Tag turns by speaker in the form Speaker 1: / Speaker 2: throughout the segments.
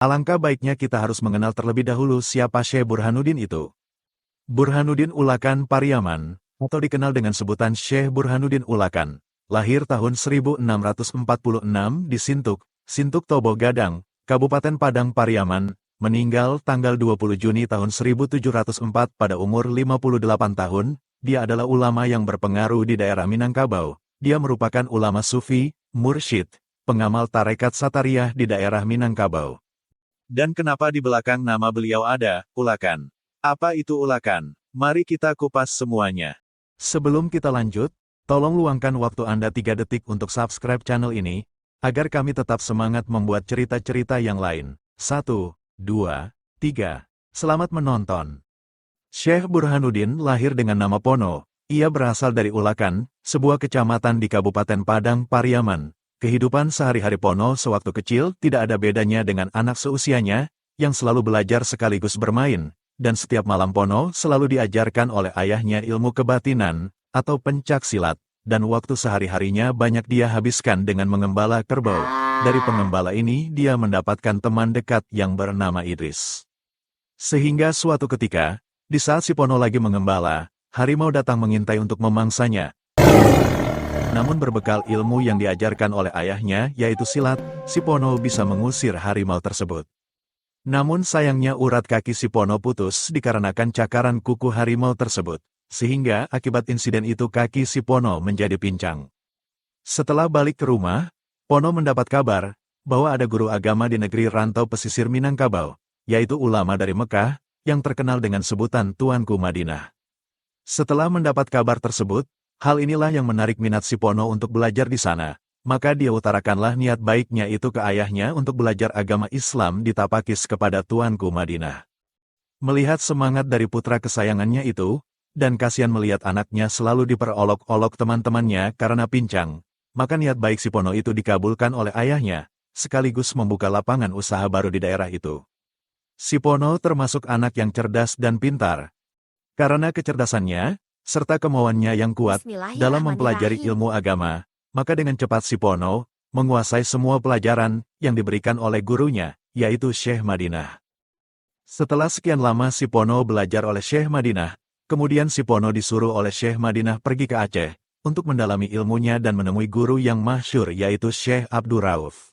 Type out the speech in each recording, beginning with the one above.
Speaker 1: Alangkah baiknya kita harus mengenal terlebih dahulu siapa Syekh Burhanuddin itu. Burhanuddin Ulakan Pariaman, atau dikenal dengan sebutan Syekh Burhanuddin Ulakan, lahir tahun 1646 di Sintuk Tobo Gadang, Kabupaten Padang Pariaman, meninggal tanggal 20 Juni tahun 1704 pada umur 58 tahun. Dia adalah ulama yang berpengaruh di daerah Minangkabau. Dia merupakan ulama sufi, mursyid, pengamal tarekat Satariyah di daerah Minangkabau. Dan kenapa di belakang nama beliau ada Ulakan? Apa itu Ulakan? Mari kita kupas semuanya. Sebelum kita lanjut, tolong luangkan waktu Anda 3 detik untuk subscribe channel ini, agar kami tetap semangat membuat cerita-cerita yang lain. 1, 2, 3. Selamat menonton. Syekh Burhanuddin lahir dengan nama Pono. Ia berasal dari Ulakan, sebuah kecamatan di Kabupaten Padang Pariaman. Kehidupan sehari-hari Pono sewaktu kecil tidak ada bedanya dengan anak seusianya, yang selalu belajar sekaligus bermain, dan setiap malam Pono selalu diajarkan oleh ayahnya ilmu kebatinan, atau pencak silat, dan waktu sehari-harinya banyak dia habiskan dengan mengembala kerbau. Dari pengembala ini dia mendapatkan teman dekat yang bernama Idris. Sehingga suatu ketika, di saat si Pono lagi mengembala, harimau datang mengintai untuk memangsanya. Namun berbekal ilmu yang diajarkan oleh ayahnya, yaitu silat, si Pono bisa mengusir harimau tersebut. Namun sayangnya urat kaki si Pono putus dikarenakan cakaran kuku harimau tersebut, sehingga akibat insiden itu kaki si Pono menjadi pincang. Setelah balik ke rumah, Pono mendapat kabar bahwa ada guru agama di negeri rantau pesisir Minangkabau, yaitu ulama dari Mekah, yang terkenal dengan sebutan Tuanku Madinah. Setelah mendapat kabar tersebut, hal inilah yang menarik minat si Pono untuk belajar di sana, maka dia utarakanlah niat baiknya itu ke ayahnya untuk belajar agama Islam di Tapakis kepada Tuanku Madinah. Melihat semangat dari putra kesayangannya itu, dan kasihan melihat anaknya selalu diperolok-olok teman-temannya karena pincang, maka niat baik si Pono itu dikabulkan oleh ayahnya, sekaligus membuka lapangan usaha baru di daerah itu. Si Pono termasuk anak yang cerdas dan pintar. Karena kecerdasannya, serta kemauannya yang kuat dalam mempelajari ilmu agama, maka dengan cepat si Pono menguasai semua pelajaran yang diberikan oleh gurunya, yaitu Syekh Madinah. Setelah sekian lama si Pono belajar oleh Syekh Madinah, kemudian si Pono disuruh oleh Syekh Madinah pergi ke Aceh, untuk mendalami ilmunya dan menemui guru yang masyhur yaitu Syekh Abdul Rauf.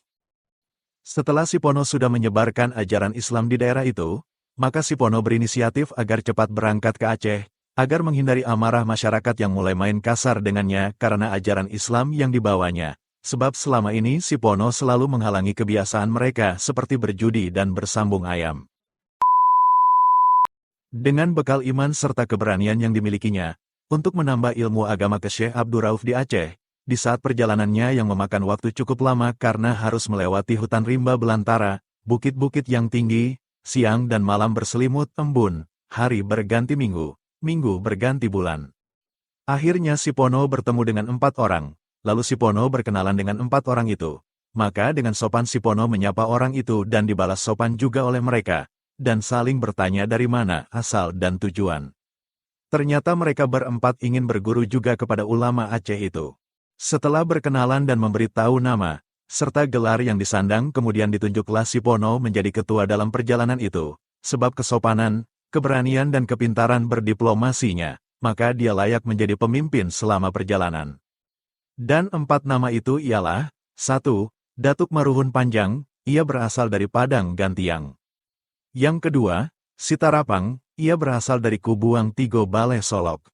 Speaker 1: Setelah si Pono sudah menyebarkan ajaran Islam di daerah itu, maka si Pono berinisiatif agar cepat berangkat ke Aceh, agar menghindari amarah masyarakat yang mulai main kasar dengannya karena ajaran Islam yang dibawanya, sebab selama ini si Pono selalu menghalangi kebiasaan mereka seperti berjudi dan bersambung ayam. Dengan bekal iman serta keberanian yang dimilikinya, untuk menambah ilmu agama ke Syekh Abdul Rauf di Aceh, di saat perjalanannya yang memakan waktu cukup lama karena harus melewati hutan rimba belantara, bukit-bukit yang tinggi, siang dan malam berselimut embun, hari berganti minggu, minggu berganti bulan. Akhirnya si Pono bertemu dengan 4 orang, lalu si Pono berkenalan dengan 4 orang itu. Maka dengan sopan si Pono menyapa orang itu dan dibalas sopan juga oleh mereka, dan saling bertanya dari mana asal dan tujuan. Ternyata mereka berempat ingin berguru juga kepada ulama Aceh itu. Setelah berkenalan dan memberitahu nama, serta gelar yang disandang kemudian ditunjuklah si Pono menjadi ketua dalam perjalanan itu, sebab kesopanan, keberanian dan kepintaran berdiplomasinya, maka dia layak menjadi pemimpin selama perjalanan. Dan 4 nama itu ialah, 1. Datuk Maruhun Panjang, ia berasal dari Padang Gantiang. Yang kedua, Sitarapang, ia berasal dari Kubuang Tigo Baleh Solok.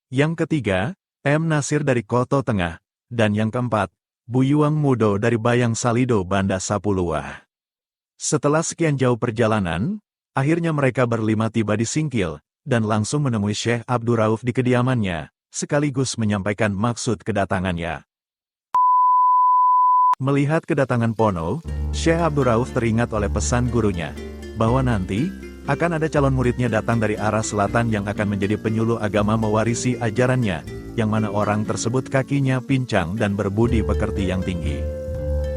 Speaker 1: Yang ketiga, M. Nasir dari Koto Tengah, dan yang keempat, Buyuang Mudo dari Bayang Salido Banda Sapuluwah. Setelah sekian jauh perjalanan, akhirnya mereka berlima tiba di Singkil, dan langsung menemui Syekh Abdul Rauf di kediamannya, sekaligus menyampaikan maksud kedatangannya. Melihat kedatangan Pono, Syekh Abdul Rauf teringat oleh pesan gurunya, bahwa nanti, akan ada calon muridnya datang dari arah selatan yang akan menjadi penyuluh agama mewarisi ajarannya, yang mana orang tersebut kakinya pincang dan berbudi pekerti yang tinggi.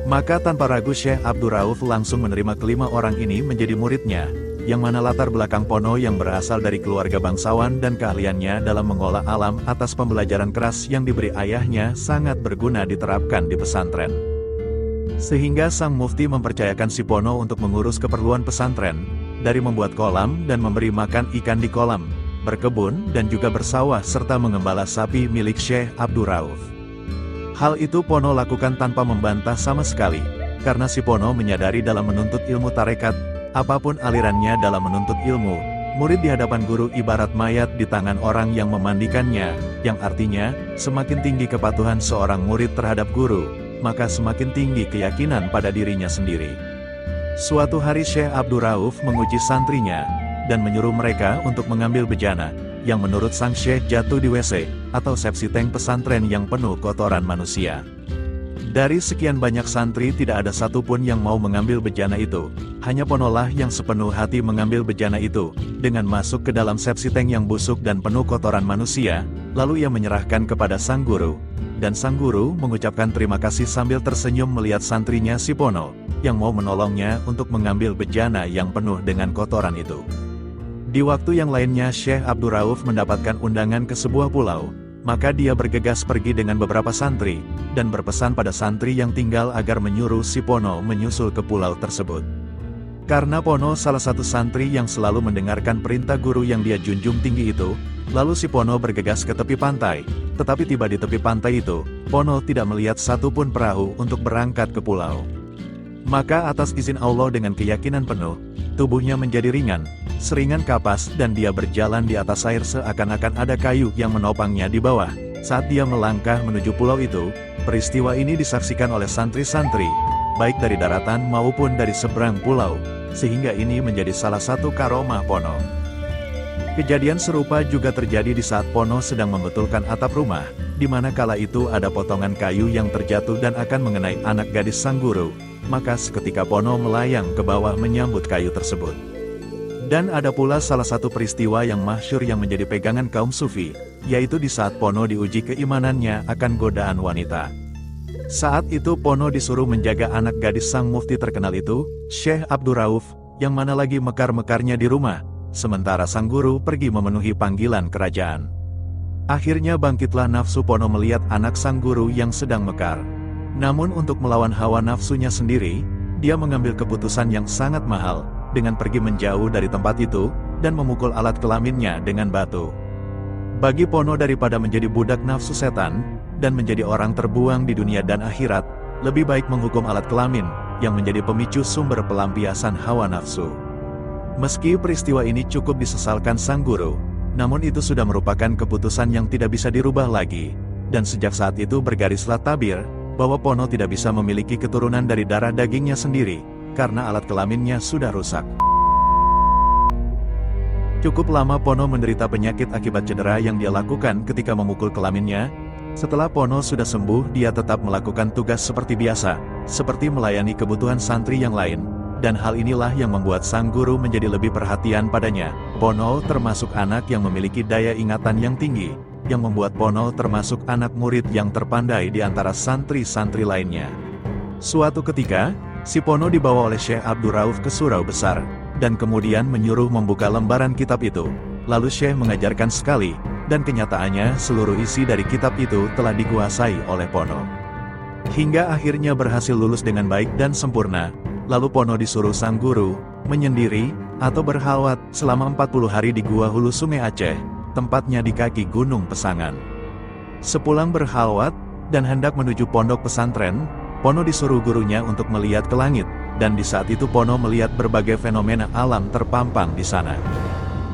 Speaker 1: Maka tanpa ragu Syekh Abdul Rauf langsung menerima kelima orang ini menjadi muridnya, yang mana latar belakang Pono yang berasal dari keluarga bangsawan dan keahliannya dalam mengolah alam atas pembelajaran keras yang diberi ayahnya sangat berguna diterapkan di pesantren. Sehingga sang mufti mempercayakan si Pono untuk mengurus keperluan pesantren, dari membuat kolam dan memberi makan ikan di kolam, berkebun dan juga bersawah serta mengembala sapi milik Syekh Abdur Rauf. Hal itu Pono lakukan tanpa membantah sama sekali, karena si Pono menyadari dalam menuntut ilmu tarekat, apapun alirannya dalam menuntut ilmu, murid di hadapan guru ibarat mayat di tangan orang yang memandikannya, yang artinya, semakin tinggi kepatuhan seorang murid terhadap guru, maka semakin tinggi keyakinan pada dirinya sendiri. Suatu hari Syekh Abdur Rauf menguji santrinya, dan menyuruh mereka untuk mengambil bejana, yang menurut sang syekh jatuh di WC, atau sepsi tank pesantren yang penuh kotoran manusia. Dari sekian banyak santri tidak ada satupun yang mau mengambil bejana itu, hanya Ponolah yang sepenuh hati mengambil bejana itu, dengan masuk ke dalam sepsi tank yang busuk dan penuh kotoran manusia, lalu ia menyerahkan kepada sang guru. Dan sang guru mengucapkan terima kasih sambil tersenyum melihat santrinya si Pono, yang mau menolongnya untuk mengambil bejana yang penuh dengan kotoran itu. Di waktu yang lainnya Syekh Abdur Rauf mendapatkan undangan ke sebuah pulau, maka dia bergegas pergi dengan beberapa santri, dan berpesan pada santri yang tinggal agar menyuruh si Pono menyusul ke pulau tersebut. Karena Pono salah satu santri yang selalu mendengarkan perintah guru yang dia junjung tinggi itu, lalu si Pono bergegas ke tepi pantai, tetapi tiba di tepi pantai itu, Pono tidak melihat satupun perahu untuk berangkat ke pulau. Maka atas izin Allah dengan keyakinan penuh, tubuhnya menjadi ringan, seringan kapas dan dia berjalan di atas air seakan-akan ada kayu yang menopangnya di bawah. Saat dia melangkah menuju pulau itu, peristiwa ini disaksikan oleh santri-santri, baik dari daratan maupun dari seberang pulau, sehingga ini menjadi salah satu karomah Pono. Kejadian serupa juga terjadi di saat Pono sedang membetulkan atap rumah, di mana kala itu ada potongan kayu yang terjatuh dan akan mengenai anak gadis sang guru, maka seketika Pono melayang ke bawah menyambut kayu tersebut. Dan ada pula salah satu peristiwa yang masyhur yang menjadi pegangan kaum sufi, yaitu di saat Pono diuji keimanannya akan godaan wanita. Saat itu Pono disuruh menjaga anak gadis sang mufti terkenal itu, Syekh Abdur Rauf, yang mana lagi mekar-mekarnya di rumah, sementara sang guru pergi memenuhi panggilan kerajaan. Akhirnya bangkitlah nafsu Pono melihat anak sang guru yang sedang mekar. Namun untuk melawan hawa nafsunya sendiri, dia mengambil keputusan yang sangat mahal, dengan pergi menjauh dari tempat itu, dan memukul alat kelaminnya dengan batu. Bagi Pono daripada menjadi budak nafsu setan, dan menjadi orang terbuang di dunia dan akhirat, lebih baik menghukum alat kelamin, yang menjadi pemicu sumber pelampiasan hawa nafsu. Meski peristiwa ini cukup disesalkan sang guru, namun itu sudah merupakan keputusan yang tidak bisa dirubah lagi, dan sejak saat itu bergarislah tabir, bahwa Pono tidak bisa memiliki keturunan dari darah dagingnya sendiri, karena alat kelaminnya sudah rusak. Cukup lama Pono menderita penyakit akibat cedera yang dia lakukan ketika memukul kelaminnya. Setelah Pono sudah sembuh, dia tetap melakukan tugas seperti biasa, seperti melayani kebutuhan santri yang lain, dan hal inilah yang membuat sang guru menjadi lebih perhatian padanya. Pono termasuk anak yang memiliki daya ingatan yang tinggi, yang membuat Pono termasuk anak murid yang terpandai di antara santri-santri lainnya. Suatu ketika, si Pono dibawa oleh Syekh Abdur Rauf ke surau besar, dan kemudian menyuruh membuka lembaran kitab itu. Lalu Syekh mengajarkan sekali, dan kenyataannya seluruh isi dari kitab itu telah dikuasai oleh Pono. Hingga akhirnya berhasil lulus dengan baik dan sempurna, lalu Pono disuruh sang guru, menyendiri, atau berhalwat, selama 40 hari di Gua Hulu Sungai Aceh, tempatnya di kaki Gunung Pesangan. Sepulang berhalwat, dan hendak menuju pondok pesantren, Pono disuruh gurunya untuk melihat ke langit, dan di saat itu Pono melihat berbagai fenomena alam terpampang di sana.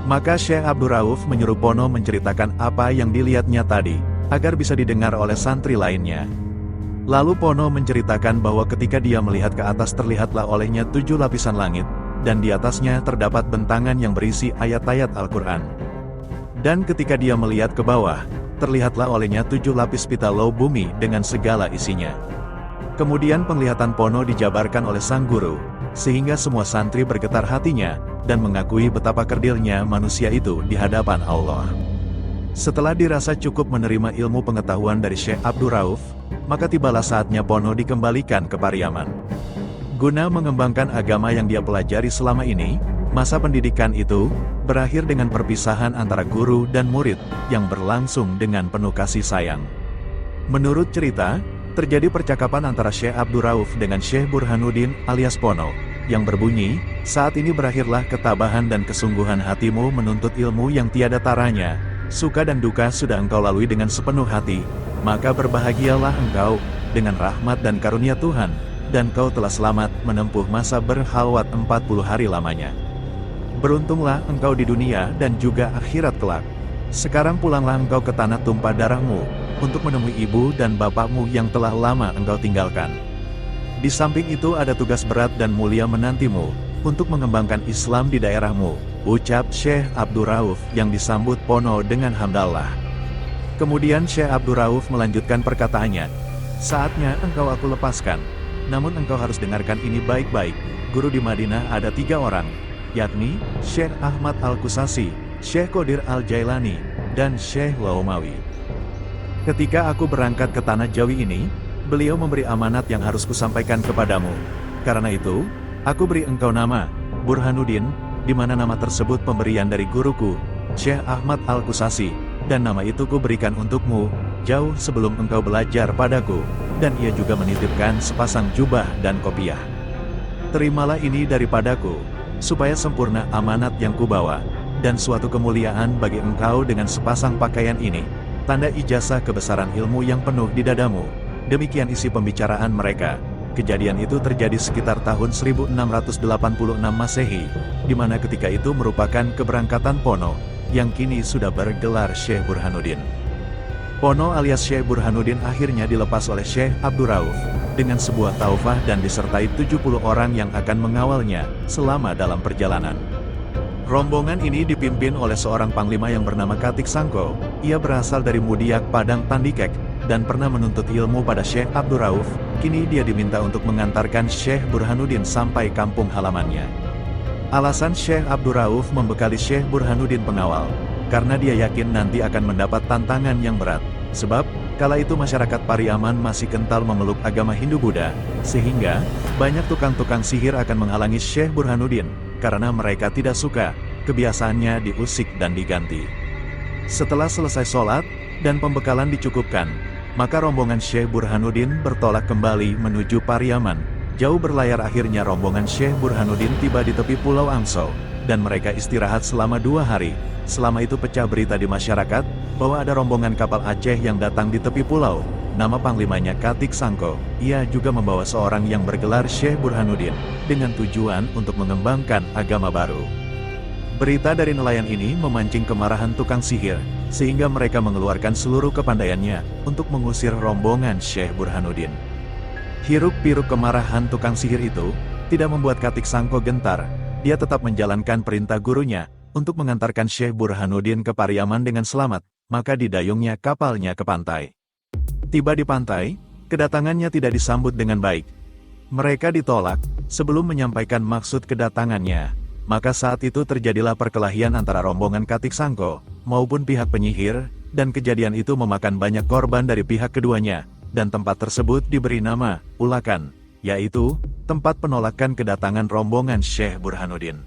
Speaker 1: Maka Syekh Abdur Rauf menyuruh Pono menceritakan apa yang dilihatnya tadi, agar bisa didengar oleh santri lainnya. Lalu Pono menceritakan bahwa ketika dia melihat ke atas terlihatlah olehnya 7 lapisan langit, dan di atasnya terdapat bentangan yang berisi ayat-ayat Al-Quran. Dan ketika dia melihat ke bawah, terlihatlah olehnya 7 lapis pitalau bumi dengan segala isinya. Kemudian penglihatan Pono dijabarkan oleh sang guru, sehingga semua santri bergetar hatinya, dan mengakui betapa kerdilnya manusia itu di hadapan Allah. Setelah dirasa cukup menerima ilmu pengetahuan dari Syekh Abdur Rauf, maka tibalah saatnya Pono dikembalikan ke Pariaman. Guna mengembangkan agama yang dia pelajari selama ini, masa pendidikan itu berakhir dengan perpisahan antara guru dan murid, yang berlangsung dengan penuh kasih sayang. Menurut cerita, terjadi percakapan antara Syekh Abdurrauf dengan Syekh Burhanuddin alias Pono, yang berbunyi, "Saat ini berakhirlah ketabahan dan kesungguhan hatimu menuntut ilmu yang tiada taranya, suka dan duka sudah engkau lalui dengan sepenuh hati, maka berbahagialah engkau, dengan rahmat dan karunia Tuhan, dan kau telah selamat menempuh masa berkhalwat 40 hari lamanya. Beruntunglah engkau di dunia dan juga akhirat kelak. Sekarang pulanglah engkau ke tanah tumpah darahmu, untuk menemui ibu dan bapakmu yang telah lama engkau tinggalkan. Di samping itu ada tugas berat dan mulia menantimu, untuk mengembangkan Islam di daerahmu," ucap Syekh Abdurrauf yang disambut Pono dengan hamdallah. Kemudian Syekh Abdurrauf melanjutkan perkataannya, "Saatnya engkau aku lepaskan, namun engkau harus dengarkan ini baik-baik. Guru di Madinah ada 3 orang, yakni Syekh Ahmad Al-Qusasi, Syekh Qadir Al-Jailani, dan Syekh Laumawi. Ketika aku berangkat ke tanah Jawi ini, beliau memberi amanat yang harus kusampaikan kepadamu. Karena itu, aku beri engkau nama, Burhanuddin, di mana nama tersebut pemberian dari guruku, Syekh Ahmad Al-Qusasi, dan nama itu kuberikan untukmu, jauh sebelum engkau belajar padaku, dan ia juga menitipkan sepasang jubah dan kopiah. Terimalah ini daripadaku, supaya sempurna amanat yang kubawa, dan suatu kemuliaan bagi engkau dengan sepasang pakaian ini, tanda ijazah kebesaran ilmu yang penuh di dadamu." Demikian isi pembicaraan mereka. Kejadian itu terjadi sekitar tahun 1686 Masehi, di mana ketika itu merupakan keberangkatan Pono, yang kini sudah bergelar Syekh Burhanuddin. Pono alias Syekh Burhanuddin akhirnya dilepas oleh Syekh Abdurrauf, dengan sebuah taufah dan disertai 70 orang yang akan mengawalnya, selama dalam perjalanan. Rombongan ini dipimpin oleh seorang panglima yang bernama Katik Sangko. Ia berasal dari Mudiak Padang Tandikek, dan pernah menuntut ilmu pada Syekh Abdurrauf. Kini dia diminta untuk mengantarkan Syekh Burhanuddin sampai kampung halamannya. Alasan Syekh Abdurrauf membekali Syekh Burhanuddin pengawal, karena dia yakin nanti akan mendapat tantangan yang berat. Sebab, kala itu masyarakat Pariaman masih kental memeluk agama Hindu-Buddha, sehingga banyak tukang-tukang sihir akan menghalangi Syekh Burhanuddin, karena mereka tidak suka kebiasaannya diusik dan diganti. Setelah selesai sholat, dan pembekalan dicukupkan, maka rombongan Syekh Burhanuddin bertolak kembali menuju Pariaman. Jauh berlayar akhirnya rombongan Syekh Burhanuddin tiba di tepi Pulau Angso, dan mereka istirahat selama 2 hari. Selama itu pecah berita di masyarakat, bahwa ada rombongan kapal Aceh yang datang di tepi pulau. Nama panglimanya Katik Sangko. Ia juga membawa seorang yang bergelar Syekh Burhanuddin, dengan tujuan untuk mengembangkan agama baru. Berita dari nelayan ini memancing kemarahan tukang sihir, sehingga mereka mengeluarkan seluruh kepandaiannya, untuk mengusir rombongan Syekh Burhanuddin. Hiruk-pikuk kemarahan tukang sihir itu, tidak membuat Katik Sangko gentar. Dia tetap menjalankan perintah gurunya, untuk mengantarkan Syekh Burhanuddin ke Pariaman dengan selamat, maka didayungnya kapalnya ke pantai. Tiba di pantai, kedatangannya tidak disambut dengan baik. Mereka ditolak, sebelum menyampaikan maksud kedatangannya. Maka saat itu terjadilah perkelahian antara rombongan Katik Sangko, maupun pihak penyihir, dan kejadian itu memakan banyak korban dari pihak keduanya, dan tempat tersebut diberi nama, Ulakan, yaitu, tempat penolakan kedatangan rombongan Syekh Burhanuddin.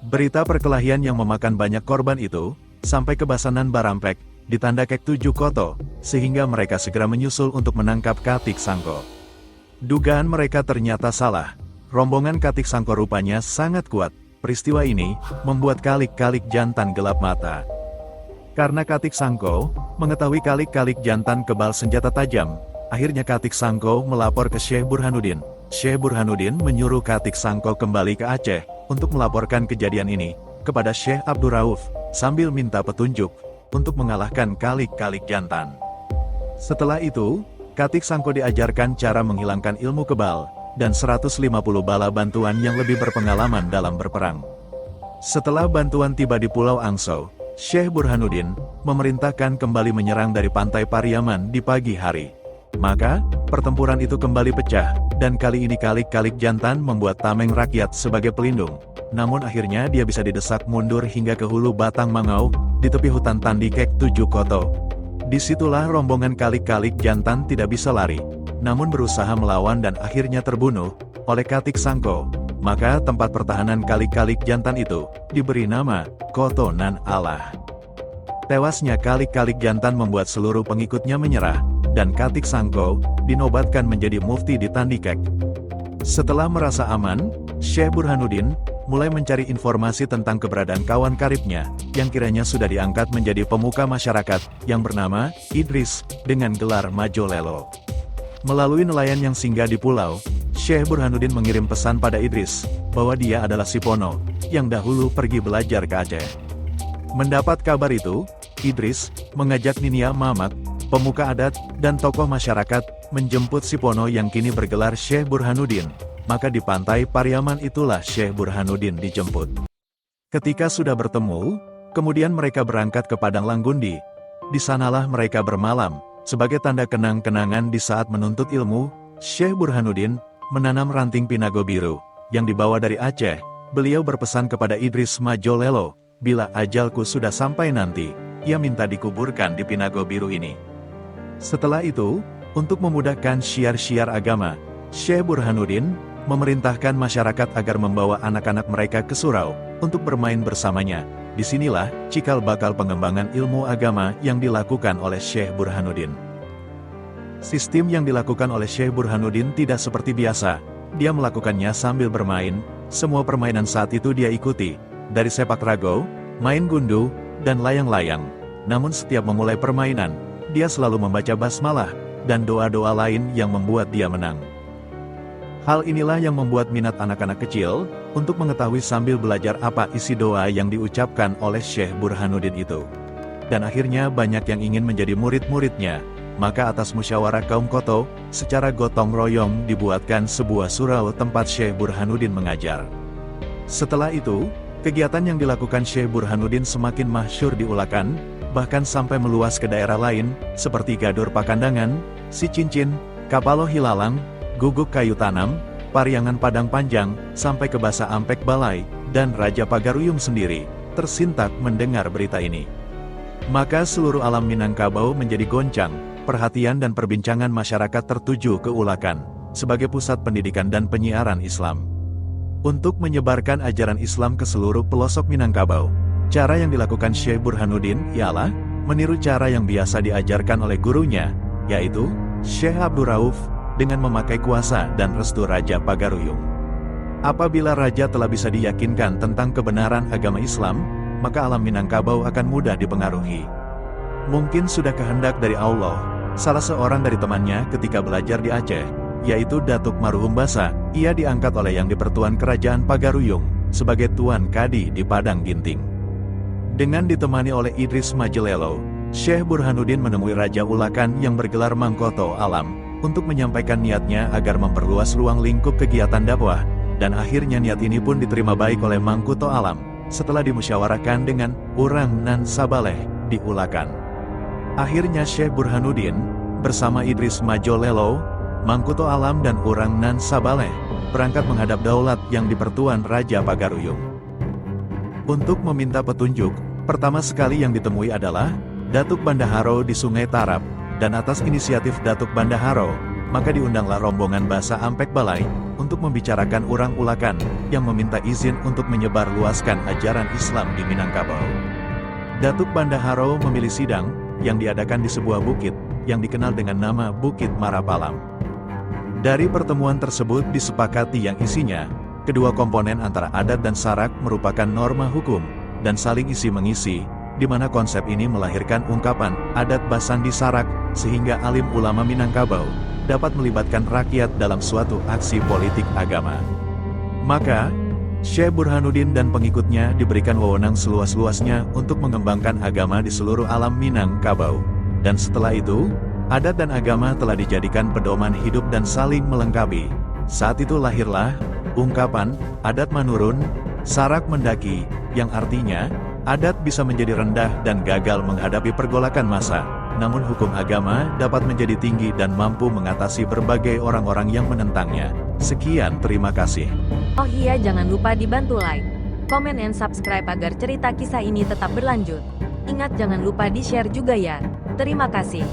Speaker 1: Berita perkelahian yang memakan banyak korban itu, sampai ke Basanan Barampek, di Tandakek 7 Koto, sehingga mereka segera menyusul untuk menangkap Katik Sangko. Dugaan mereka ternyata salah. Rombongan Katik Sangko rupanya sangat kuat. Peristiwa ini membuat Kalik-Kalik Jantan gelap mata. Karena Katik Sangko mengetahui Kalik-Kalik Jantan kebal senjata tajam, akhirnya Katik Sangko melapor ke Syekh Burhanuddin. Syekh Burhanuddin menyuruh Katik Sangko kembali ke Aceh untuk melaporkan kejadian ini kepada Syekh Abdurrauf, sambil minta petunjuk untuk mengalahkan Kalik-Kalik Jantan. Setelah itu, Katik Sangko diajarkan cara menghilangkan ilmu kebal, dan 150 bala bantuan yang lebih berpengalaman dalam berperang. Setelah bantuan tiba di Pulau Angso, Syekh Burhanuddin memerintahkan kembali menyerang dari pantai Pariaman di pagi hari. Maka, pertempuran itu kembali pecah, dan kali ini Kalik-Kalik Jantan membuat tameng rakyat sebagai pelindung. Namun akhirnya dia bisa didesak mundur hingga ke hulu Batang Mangau, di tepi hutan Tandikek 7 Koto. Disitulah rombongan Kalik-Kalik Jantan tidak bisa lari, namun berusaha melawan dan akhirnya terbunuh oleh Katik Sangko. Maka tempat pertahanan Kalik-Kalik Jantan itu diberi nama Koto Nan Allah. Tewasnya Kalik-Kalik Jantan membuat seluruh pengikutnya menyerah, dan Katik Sangko, dinobatkan menjadi mufti di Tandikek. Setelah merasa aman, Syekh Burhanuddin mulai mencari informasi tentang keberadaan kawan karibnya, yang kiranya sudah diangkat menjadi pemuka masyarakat, yang bernama Idris, dengan gelar Majolelo. Melalui nelayan yang singgah di pulau, Syekh Burhanuddin mengirim pesan pada Idris, bahwa dia adalah si Pono, yang dahulu pergi belajar ke Aceh. Mendapat kabar itu, Idris mengajak Ninia Mamak, pemuka adat, dan tokoh masyarakat, menjemput si Pono yang kini bergelar Syekh Burhanuddin. Maka di pantai Pariaman itulah Syekh Burhanuddin dijemput. Ketika sudah bertemu, kemudian mereka berangkat ke Padang Langgundi. Di sanalah mereka bermalam, sebagai tanda kenang-kenangan di saat menuntut ilmu. Syekh Burhanuddin menanam ranting pinago biru, yang dibawa dari Aceh. Beliau berpesan kepada Idris Majolelo, bila ajalku sudah sampai nanti, ia minta dikuburkan di pinago biru ini. Setelah itu, untuk memudahkan syiar-syiar agama, Syekh Burhanuddin memerintahkan masyarakat agar membawa anak-anak mereka ke surau, untuk bermain bersamanya. Disinilah cikal bakal pengembangan ilmu agama yang dilakukan oleh Syekh Burhanuddin. Sistem yang dilakukan oleh Syekh Burhanuddin tidak seperti biasa. Dia melakukannya sambil bermain. Semua permainan saat itu dia ikuti, dari sepak raga, main gundu, dan layang-layang. Namun setiap memulai permainan, dia selalu membaca basmalah, dan doa-doa lain yang membuat dia menang. Hal inilah yang membuat minat anak-anak kecil, untuk mengetahui sambil belajar apa isi doa yang diucapkan oleh Syekh Burhanuddin itu. Dan akhirnya banyak yang ingin menjadi murid-muridnya. Maka atas musyawarah kaum Koto, secara gotong royong dibuatkan sebuah surau tempat Syekh Burhanuddin mengajar. Setelah itu, kegiatan yang dilakukan Syekh Burhanuddin semakin masyhur di Ulakan, bahkan sampai meluas ke daerah lain, seperti Gadur Pakandangan, Si Cincin, Kapalo Hilalang, Guguk Kayu Tanam, Pariangan Padang Panjang, sampai ke Basa Ampek Balai, dan Raja Pagaruyung sendiri, tersintak mendengar berita ini. Maka seluruh alam Minangkabau menjadi goncang, perhatian dan perbincangan masyarakat tertuju ke Ulakan, sebagai pusat pendidikan dan penyiaran Islam. Untuk menyebarkan ajaran Islam ke seluruh pelosok Minangkabau, cara yang dilakukan Syekh Burhanuddin ialah meniru cara yang biasa diajarkan oleh gurunya, yaitu Syekh Abdul Rauf, dengan memakai kuasa dan restu Raja Pagaruyung. Apabila Raja telah bisa diyakinkan tentang kebenaran agama Islam, maka alam Minangkabau akan mudah dipengaruhi. Mungkin sudah kehendak dari Allah, salah seorang dari temannya ketika belajar di Aceh, yaitu Datuk Marhum Basa, ia diangkat oleh Yang di-Pertuan Kerajaan Pagaruyung, sebagai Tuan Kadi di Padang Ginting. Dengan ditemani oleh Idris Majolelo, Syekh Burhanuddin menemui Raja Ulakan yang bergelar Mangkoto Alam, untuk menyampaikan niatnya agar memperluas ruang lingkup kegiatan dakwah, dan akhirnya niat ini pun diterima baik oleh Mangkuto Alam, setelah dimusyawarahkan dengan Urang Nan Sabaleh di Ulakan. Akhirnya Syekh Burhanuddin, bersama Idris Majolelo, Mangkuto Alam dan Urang Nan Sabaleh, berangkat menghadap daulat yang di-Pertuan Raja Pagaruyung. Untuk meminta petunjuk, pertama sekali yang ditemui adalah Datuk Bandaharo di Sungai Tarap, dan atas inisiatif Datuk Bandaharo, maka diundanglah rombongan Basa Ampek Balai, untuk membicarakan Urang Ulakan, yang meminta izin untuk menyebar luaskan ajaran Islam di Minangkabau. Datuk Bandaharo memilih sidang, yang diadakan di sebuah bukit, yang dikenal dengan nama Bukit Marapalam. Dari pertemuan tersebut disepakati yang isinya, kedua komponen antara adat dan sarak merupakan norma hukum, dan saling isi-mengisi, di mana konsep ini melahirkan ungkapan adat Basandi Sarak, sehingga alim ulama Minangkabau dapat melibatkan rakyat dalam suatu aksi politik agama. Maka, Syekh Burhanuddin dan pengikutnya diberikan wewenang seluas-luasnya untuk mengembangkan agama di seluruh alam Minangkabau. Dan setelah itu, adat dan agama telah dijadikan pedoman hidup dan saling melengkapi. Saat itu lahirlah ungkapan adat manurun, sarak mendaki, yang artinya adat bisa menjadi rendah dan gagal menghadapi pergolakan masa, namun hukum agama dapat menjadi tinggi dan mampu mengatasi berbagai orang-orang yang menentangnya. Sekian, terima kasih.
Speaker 2: Oh iya, jangan lupa dibantu like, comment, and subscribe agar cerita kisah ini tetap berlanjut. Ingat, jangan lupa di-share juga ya. Terima kasih.